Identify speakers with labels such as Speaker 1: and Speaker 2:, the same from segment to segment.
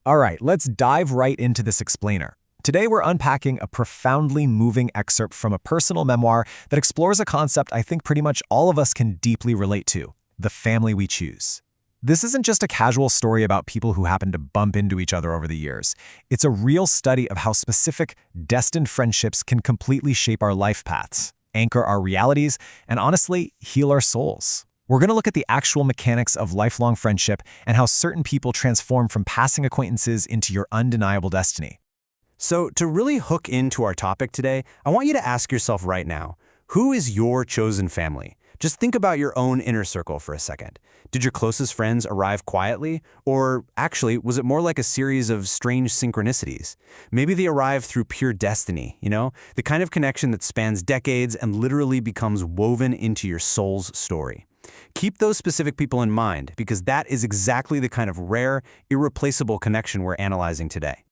Speaker 1: All right, let's dive right into this explainer. Today we're unpacking a profoundly moving excerpt from a personal memoir that explores a concept I think pretty much all of us can deeply relate to: the family we choose. This isn't just a casual story about people who happen to bump into each other over the years. It's a real study of how specific, destined friendships can completely shape our life paths, anchor our realities, and honestly, heal our souls. We're going to look at the actual mechanics of lifelong friendship and how certain people transform from passing acquaintances into your undeniable destiny.
Speaker 2: So to really hook into our topic today, I want you to ask yourself right now, who is your chosen family? Just think about your own inner circle for a second. Did your closest friends arrive quietly? Or actually, was it more like a series of strange synchronicities? Maybe they arrived through pure destiny, the kind of connection that spans decades and literally becomes woven into your soul's story. Keep those specific people in mind because that is exactly the kind of rare, irreplaceable connection we're analyzing today.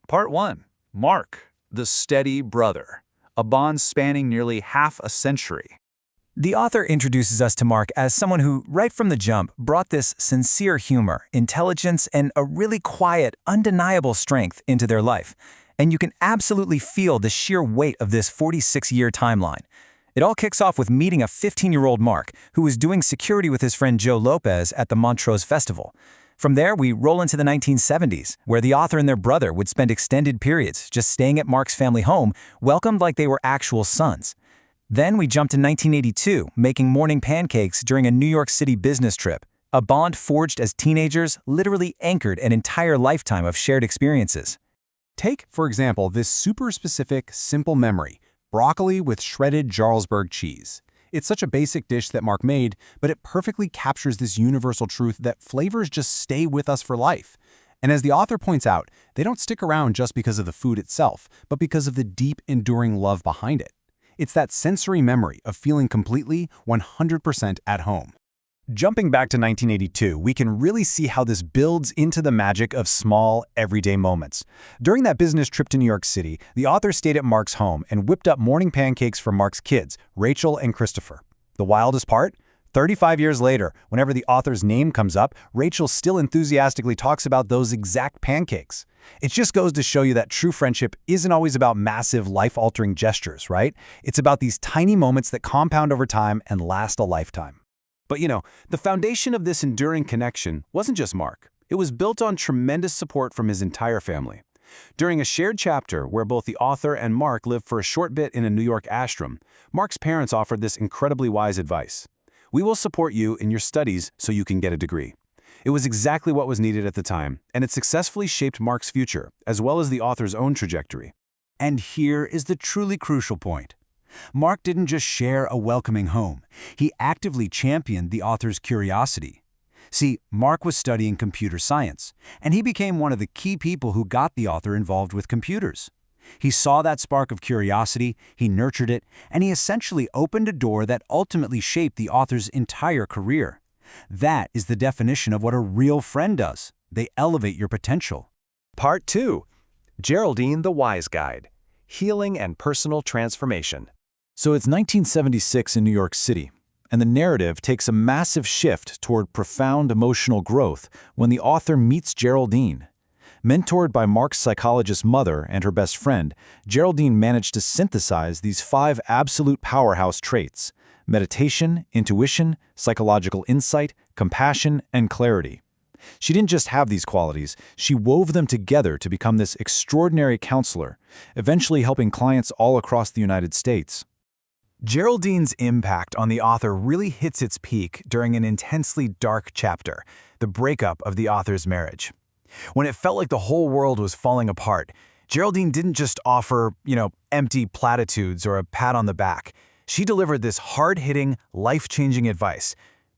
Speaker 3: Part 1. Mark, the steady brother, a bond spanning nearly half a century.
Speaker 4: The author introduces us to Mark as someone who, right from the jump, brought this sincere humor, intelligence, and a really quiet, undeniable strength into their life. And you can absolutely feel the sheer weight of this 46-year timeline. It all kicks off with meeting a 15-year-old Mark, who was doing security with his friend Joe Lopez at the Montrose Festival. From there, we roll into the 1970s, where the author and their brother would spend extended periods just staying at Mark's family home, welcomed like they were actual sons. Then we jump to 1982, making morning pancakes during a New York City business trip. A bond forged as teenagers literally anchored an entire lifetime of shared experiences.
Speaker 5: Take, for example, this super specific, simple memory: broccoli with shredded Jarlsberg cheese. It's such a basic dish that Mark made, but it perfectly captures this universal truth that flavors just stay with us for life. And as the author points out, they don't stick around just because of the food itself, but because of the deep, enduring love behind it. It's that sensory memory of feeling completely 100% at home.
Speaker 4: Jumping back to 1982, we can really see how this builds into the magic of small, everyday moments. During that business trip to New York City, the author stayed at Mark's home and whipped up morning pancakes for Mark's kids, Rachel and Christopher. The wildest part? 35 years later, whenever the author's name comes up, Rachel still enthusiastically talks about those exact pancakes. It just goes to show you that true friendship isn't always about massive, life-altering gestures, right? It's about these tiny moments that compound over time and last a lifetime.
Speaker 2: But the foundation of this enduring connection wasn't just Mark. It was built on tremendous support from his entire family. During a shared chapter where both the author and Mark lived for a short bit in a New York ashram, Mark's parents offered this incredibly wise advice: "We will support you in your studies so you can get a degree." It was exactly what was needed at the time, and it successfully shaped Mark's future, as well as the author's own trajectory.
Speaker 6: And here is the truly crucial point. Mark didn't just share a welcoming home. He actively championed the author's curiosity. See, Mark was studying computer science, and he became one of the key people who got the author involved with computers. He saw that spark of curiosity, he nurtured it, and he essentially opened a door that ultimately shaped the author's entire career. That is the definition of what a real friend does. They elevate your potential.
Speaker 1: Part 2. Geraldine the Wise Guide: Healing and Personal Transformation.
Speaker 4: So it's 1976 in New York City, and the narrative takes a massive shift toward profound emotional growth when the author meets Geraldine. Mentored by Mark's psychologist mother and her best friend, Geraldine managed to synthesize these 5 absolute powerhouse traits: meditation, intuition, psychological insight, compassion, and clarity. She didn't just have these qualities, she wove them together to become this extraordinary counselor, eventually helping clients all across the United States.
Speaker 1: Geraldine's impact on the author really hits its peak during an intensely dark chapter, the breakup of the author's marriage. When it felt like the whole world was falling apart, Geraldine didn't just offer, empty platitudes or a pat on the back. She delivered this hard-hitting, life-changing advice: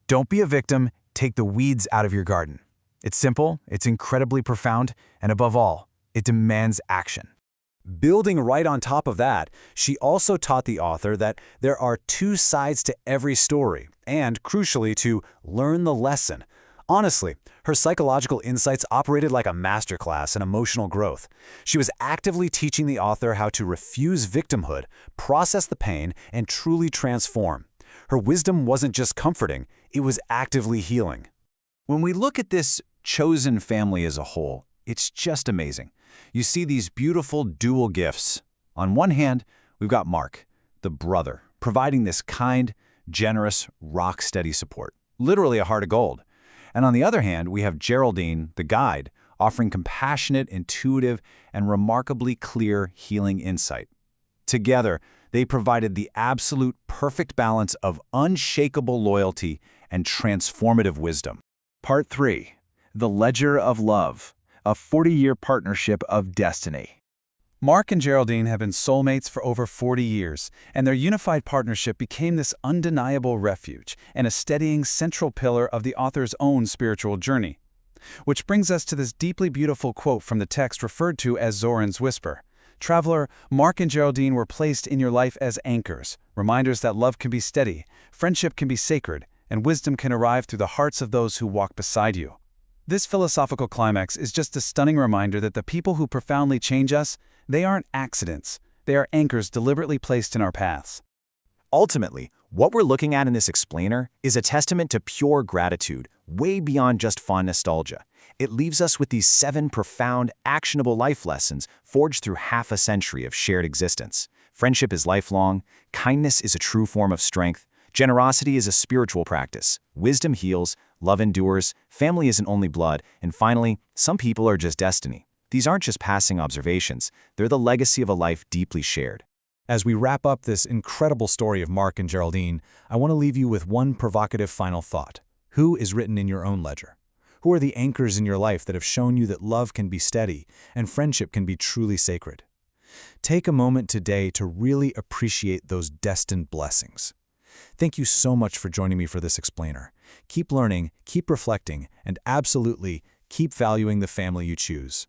Speaker 1: don't be a victim, take the weeds out of your garden. It's simple, it's incredibly profound, and above all, it demands action.
Speaker 2: Building right on top of that, she also taught the author that there are 2 sides to every story, and, crucially, to learn the lesson. Honestly, her psychological insights operated like a masterclass in emotional growth. She was actively teaching the author how to refuse victimhood, process the pain, and truly transform. Her wisdom wasn't just comforting, it was actively healing.
Speaker 6: When we look at this chosen family as a whole,
Speaker 2: It's just amazing. You see these beautiful dual gifts. On one hand, we've got Mark, the brother, providing this kind, generous, rock-steady support, literally a heart of gold. And on the other hand, we have Geraldine, the guide, offering compassionate, intuitive, and remarkably clear healing insight. Together, they provided the absolute perfect balance of unshakable loyalty and transformative wisdom.
Speaker 3: Part 3. The Ledger of Love, a 40-year partnership of destiny.
Speaker 6: Mark and Geraldine have been soulmates for over 40 years, and their unified partnership became this undeniable refuge and a steadying central pillar of the author's own spiritual journey. Which brings us to this deeply beautiful quote from the text referred to as Zoran's Whisper. Traveler, Mark and Geraldine were placed in your life as anchors, reminders that love can be steady, friendship can be sacred, and wisdom can arrive through the hearts of those who walk beside you. This philosophical climax is just a stunning reminder that the people who profoundly change us, they aren't accidents. They are anchors deliberately placed in our paths.
Speaker 1: Ultimately, what we're looking at in this explainer is a testament to pure gratitude, way beyond just fond nostalgia. It leaves us with these 7 profound, actionable life lessons forged through half a century of shared existence. Friendship is lifelong, kindness is a true form of strength, generosity is a spiritual practice, wisdom heals, love endures, family isn't only blood, and finally, some people are just destiny. These aren't just passing observations, they're the legacy of a life deeply shared.
Speaker 5: As we wrap up this incredible story of Mark and Geraldine, I want to leave you with one provocative final thought. Who is written in your own ledger? Who are the anchors in your life that have shown you that love can be steady and friendship can be truly sacred? Take a moment today to really appreciate those destined blessings. Thank you so much for joining me for this explainer. Keep learning, keep reflecting, and absolutely keep valuing the family you choose.